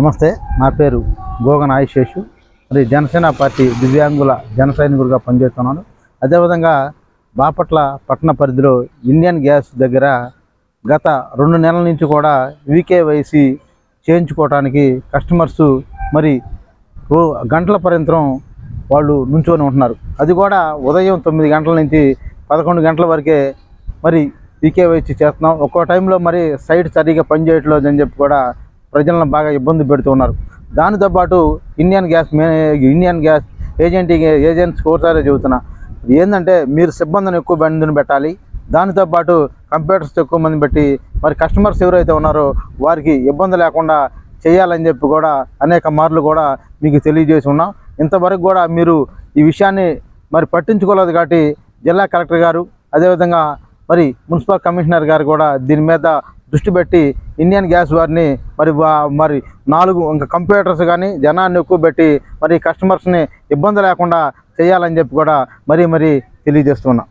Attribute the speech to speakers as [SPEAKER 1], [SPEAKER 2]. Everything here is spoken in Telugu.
[SPEAKER 1] నమస్తే, నా పేరు గోగన ఆయుషేషు. మరి జనసేన పార్టీ దివ్యాంగుల జన సైనికుడిగా పనిచేస్తున్నాను. అదేవిధంగా బాపట్ల పట్టణ పరిధిలో ఇండియన్ గ్యాస్ దగ్గర గత 2 నెలల నుంచి కూడా వీకేవైసీ చేయించుకోవడానికి కస్టమర్సు మరి గంటల పర్యంతం వాళ్ళు నుంచొని ఉంటున్నారు. అది కూడా ఉదయం 9 గంటల నుంచి 11 గంటల వరకే మరి వీకేవైసీ చేస్తున్నాం. ఒక్కో టైంలో మరి సైట్ సరిగా పనిచేయట్లేదు అని చెప్పి కూడా ప్రజలను బాగా ఇబ్బంది పెడుతున్నారు. దానితో పాటు ఇండియన్ గ్యాస్ ఏజెంట్స్కి ఒకసారి చెబుతున్నా, ఏంటంటే మీరు సిబ్బందిని ఎక్కువ మందిని పెట్టాలి. దానితో పాటు కంప్యూటర్స్ ఎక్కువ మంది పెట్టి మరి కస్టమర్స్ ఎవరైతే ఉన్నారో వారికి ఇబ్బంది లేకుండా చేయాలని చెప్పి కూడా అనేక మార్లు కూడా మీకు తెలియజేసి ఉన్నాం. ఇంతవరకు కూడా మీరు ఈ విషయాన్ని మరి పట్టించుకోలేదు కాబట్టి జిల్లా కలెక్టర్ గారు, అదేవిధంగా మరి మున్సిపల్ కమిషనర్ గారు కూడా దీని మీద దృష్టి పెట్టి ఇండియన్ గ్యాస్ వారిని మరి 4 ఇంకా కంప్యూటర్స్ కానీ జనాన్ని ఎక్కువ పెట్టి మరి కస్టమర్స్ని ఇబ్బంది లేకుండా చేయాలని చెప్పి కూడా మరీ తెలియజేస్తున్నాం.